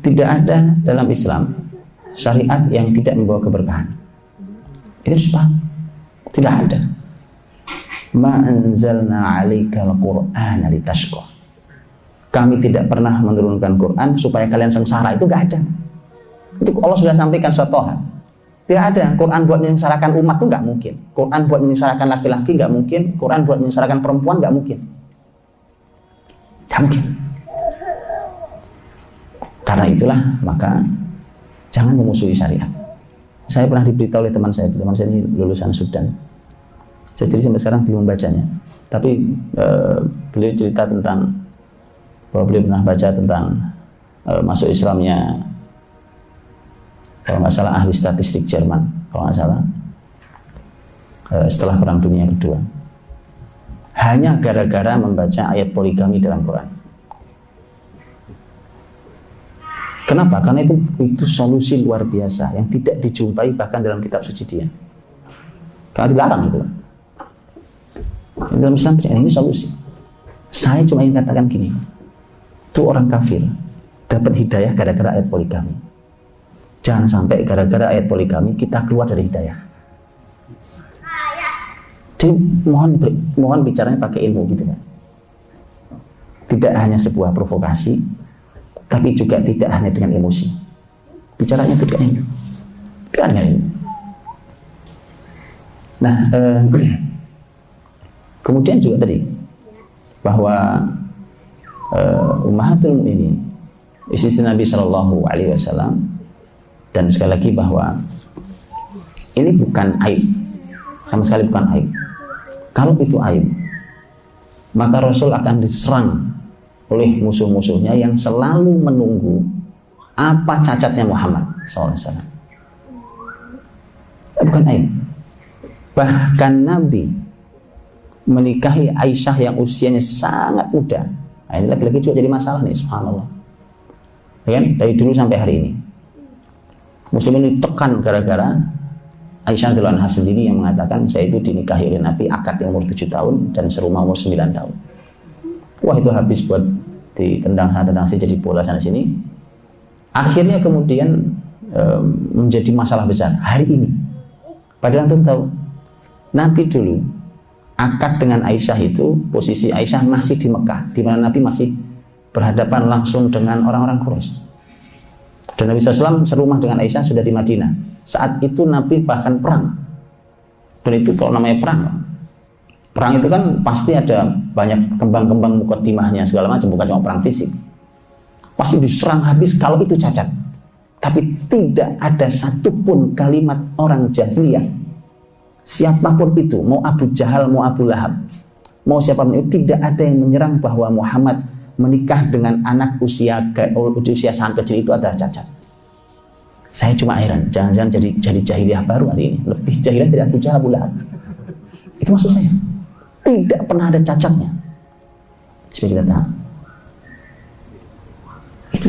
Tidak ada dalam Islam syariat yang tidak membawa keberkahan. Itu harus paham. Tidak ada. Ma anzalna 'alaikal Qur'ana litashqa. Kami tidak pernah menurunkan Quran supaya kalian sengsara. Itu enggak ada. Itu Allah sudah sampaikan surat Thaha. Tidak ada. Quran buat menyengsarakan umat itu enggak mungkin. Quran buat menyengsarakan laki-laki enggak mungkin. Quran buat menyengsarakan perempuan enggak mungkin. Tidak mungkin. Karena itulah maka jangan memusuhi syariat. Saya pernah diberitahu oleh teman saya ini lulusan Sudan. Saya sendiri sampai sekarang belum membacanya. Tapi beliau cerita tentang bahwa beliau pernah baca tentang masuk Islamnya, kalau nggak salah ahli statistik Jerman, kalau nggak salah, setelah Perang Dunia Kedua, hanya gara-gara membaca ayat poligami dalam Quran. Kenapa? Karena itu solusi luar biasa yang tidak dijumpai bahkan dalam kitab suci dia. Karena dilarang itu. Dalam Islam ini solusi. Saya cuma ingin katakan gini, itu orang kafir dapat hidayah gara-gara ayat poligami. Jangan sampai gara-gara ayat poligami kita keluar dari hidayah. Jadi mohon bicaranya pakai ilmu gitu kan. Tidak hanya sebuah provokasi, tapi juga tidak hanya dengan emosi. Bicaranya tidak hanya ilmu. Tidak hanya ilmu. Nah, kemudian juga tadi bahwa Ummahatul Mukminin, istri Nabi Shallallahu Alaihi Wasallam, dan sekali lagi bahwa ini bukan aib, sama sekali bukan aib. Kalau itu aib, maka Rasul akan diserang oleh musuh-musuhnya yang selalu menunggu apa cacatnya Muhammad SAW. Bukan aib. Bahkan Nabi menikahi Aisyah yang usianya sangat muda. Nah, ini lagi-lagi juga jadi masalah nih, subhanallah. Ya kan? Dari dulu sampai hari ini Muslimin ditekan gara-gara Aisyah radhiyallahu anha sendiri yang mengatakan, saya itu dinikahi oleh Nabi akad yang umur 7 tahun dan serumah umur 9 tahun. Wah, itu habis buat ditendang sana tendang sini, jadi bola sana sini. Akhirnya kemudian menjadi masalah besar hari ini. Padahal antum tahu, Nabi dulu akad dengan Aisyah itu, posisi Aisyah masih di Mekah, di mana Nabi masih berhadapan langsung dengan orang-orang Quraisy. Dan Nabi SAW serumah dengan Aisyah sudah di Madinah. Saat itu Nabi bahkan perang. Dan itu kalau namanya perang itu kan pasti ada banyak kembang-kembang mukaddimahnya segala macam, bukan cuma perang fisik. Pasti diserang habis kalau itu cacat. Tapi tidak ada satupun kalimat orang jahiliyah, siapapun itu, mau Abu Jahal, mau Abu Lahab, mau siapapun itu, tidak ada yang menyerang bahwa Muhammad menikah dengan anak usia sangat kecil itu adalah cacat. Saya cuma heran, jangan-jangan jadi jahiliyah baru hari ini, lebih jahiliyah dari Abu Jahal, Abu Lahab. Itu maksud saya. Tidak pernah ada cacatnya. Supaya kita tahu. Itu.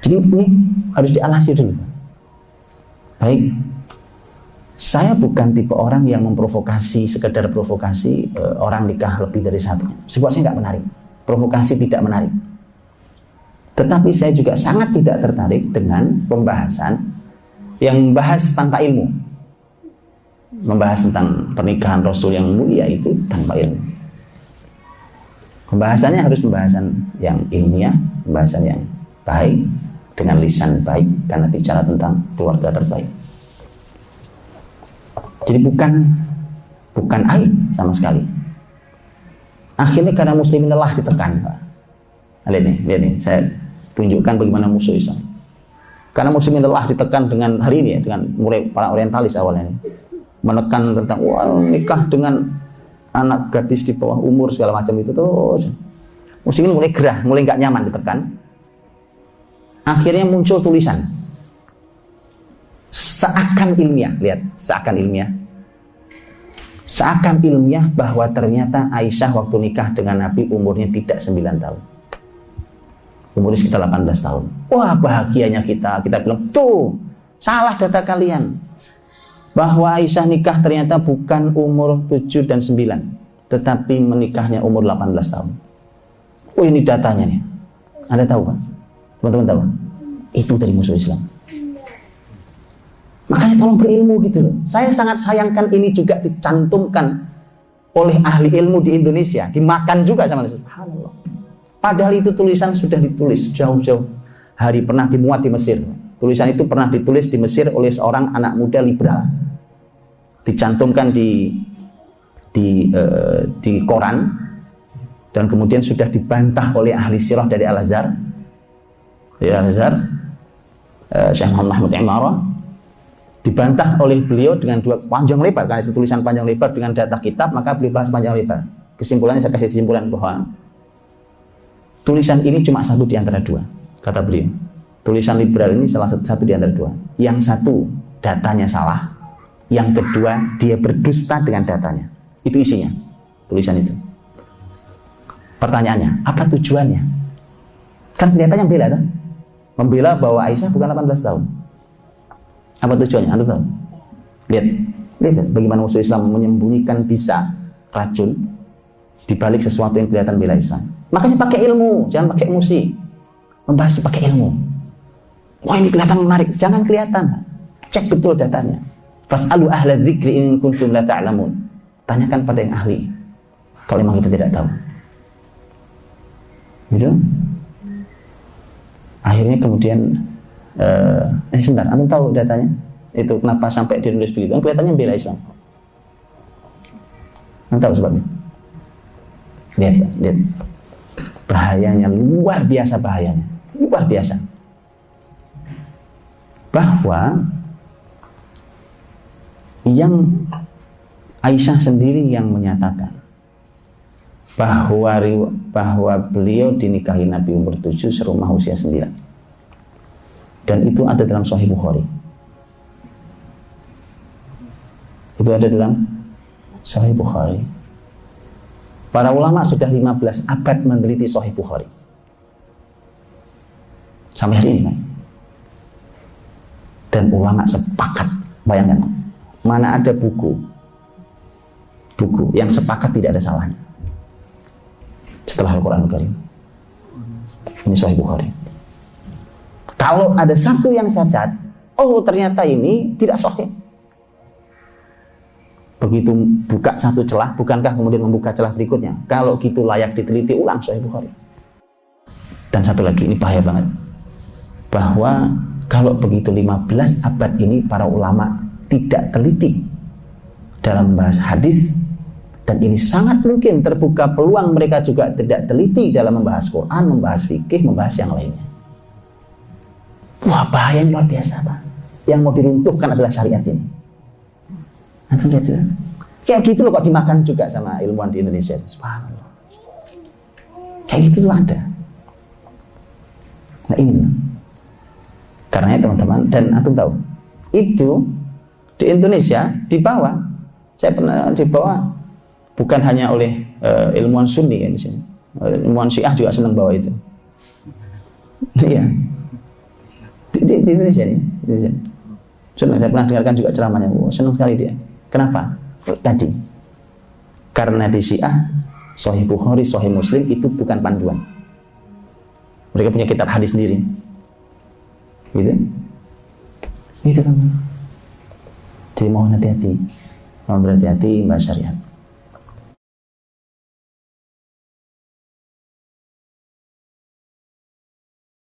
Jadi ini harus dialasi dulu. Baik. Saya bukan tipe orang yang memprovokasi, sekedar provokasi orang nikah lebih dari satu. Sebab saya nggak menarik. Provokasi tidak menarik. Tetapi saya juga sangat tidak tertarik dengan pembahasan yang membahas tanpa ilmu. Membahas tentang pernikahan Rasul yang mulia itu tanpa ilmu. Pembahasannya harus pembahasan yang ilmiah, pembahasan yang baik, dengan lisan baik, karena bicara tentang keluarga terbaik. Jadi bukan aib sama sekali. Akhirnya karena muslimin lelah ditekan, Pak. Lihat nih, saya tunjukkan bagaimana musuh Islam. Karena muslimin lelah ditekan dengan hari ini ya, dengan mulai para orientalis awalnya ini, menekan tentang nikah dengan anak gadis di bawah umur segala macam itu, terus muslimin mulai gerah, mulai nggak nyaman ditekan. Akhirnya muncul tulisan seakan ilmiah, lihat, seakan ilmiah bahwa ternyata Aisyah waktu nikah dengan Nabi umurnya tidak 9 tahun, umurnya sekitar 18 tahun. Wah, bahagianya kita bilang, tuh salah data kalian, bahwa Aisyah nikah ternyata bukan umur 7 dan 9, tetapi menikahnya umur 18 tahun. Oh, ini datanya nih, Anda tahu kan? Teman-teman tahu? Itu dari musuh Islam. Makanya tolong berilmu gitu loh. Saya sangat sayangkan ini juga dicantumkan oleh ahli ilmu di Indonesia, dimakan juga sama subhanallah. Padahal itu tulisan sudah ditulis jauh-jauh hari, pernah dimuat di Mesir. Tulisan itu pernah ditulis di Mesir oleh seorang anak muda liberal. Dicantumkan di koran dan kemudian sudah dibantah oleh ahli sirah dari Al-Azhar. Syekh Muhammad Imarah dibantah oleh beliau dengan dua panjang lebar, karena itu tulisan panjang lebar dengan data kitab, maka beliau bahas panjang lebar. Kesimpulannya saya kasih kesimpulan bahwa tulisan ini cuma satu di antara dua, kata beliau. Tulisan liberal ini salah satu di antara dua. Yang satu datanya salah, yang kedua dia berdusta dengan datanya. Itu isinya tulisan itu. Pertanyaannya, apa tujuannya? Kan kelihatannya bela kan? Membela bahwa Aisyah bukan 18 tahun. Apa tujuannya? Anda tahu? Lihat bagaimana musuh Islam menyembunyikan bisa racun di balik sesuatu yang kelihatan bela Islam. Makanya pakai ilmu, jangan pakai emosi. Membahas itu pakai ilmu. Wah, ini kelihatan menarik, jangan kelihatan. Cek betul datanya. Fas'alu ahla dzikri in kuntum la ta'lamun. Tanyakan pada yang ahli kalau memang kita tidak tahu. Gitu. Akhirnya kemudian sebentar, antum tahu datanya? Itu kenapa sampai ditulis begitu? Kan kelihatannya bela Islam. Antum tahu sebabnya? Lihat. Bahayanya luar biasa, bahayanya. Luar biasa. Bahwa yang Aisyah sendiri yang menyatakan bahwa beliau dinikahi Nabi umur 7, serumah usia 9. Dan itu ada dalam Sahih Bukhari. Itu ada dalam Sahih Bukhari. Para ulama sudah 15 abad meneliti Sahih Bukhari. Sampai hari ini kan? Dan ulama sepakat, bayangkan, mana ada buku yang sepakat tidak ada salahnya setelah Al-Quran Al-Karim. Ini Sahih Bukhari. Kalau ada satu yang cacat, oh ternyata ini tidak sahih. Begitu buka satu celah, bukankah kemudian membuka celah berikutnya? Kalau gitu layak diteliti ulang Sahih Bukhari. Dan satu lagi, ini bahaya banget. Bahwa kalau begitu 15 abad ini para ulama tidak teliti dalam membahas hadis, dan ini sangat mungkin terbuka peluang mereka juga tidak teliti dalam membahas Quran, membahas fikih, membahas yang lainnya. Wah, bahaya luar biasa, Pak. Yang mau diruntuhkan adalah syariat ini. Antum lihat itu. Kayak gitu loh kok dimakan juga sama ilmuwan di Indonesia. Subhanallah. Kayak gitu loh ada. Nah ini. Karena teman-teman, dan antum tahu, itu di Indonesia dibawa. Saya pernah dibawa bukan hanya oleh ilmuwan Sunni ya di sini. Ilmuwan Syiah juga senang bawa itu. Iya. Di Indonesia nih, senang. Saya pernah dengarkan juga ceramahnya. Senang sekali dia. Kenapa? Tadi, karena di Syiah Sahih Bukhari, Sahih Muslim itu bukan panduan. Mereka punya kitab hadis sendiri. Gitu. Itu kan. Jadi mohon hati-hati. Mohon berhati-hati membahas syariat.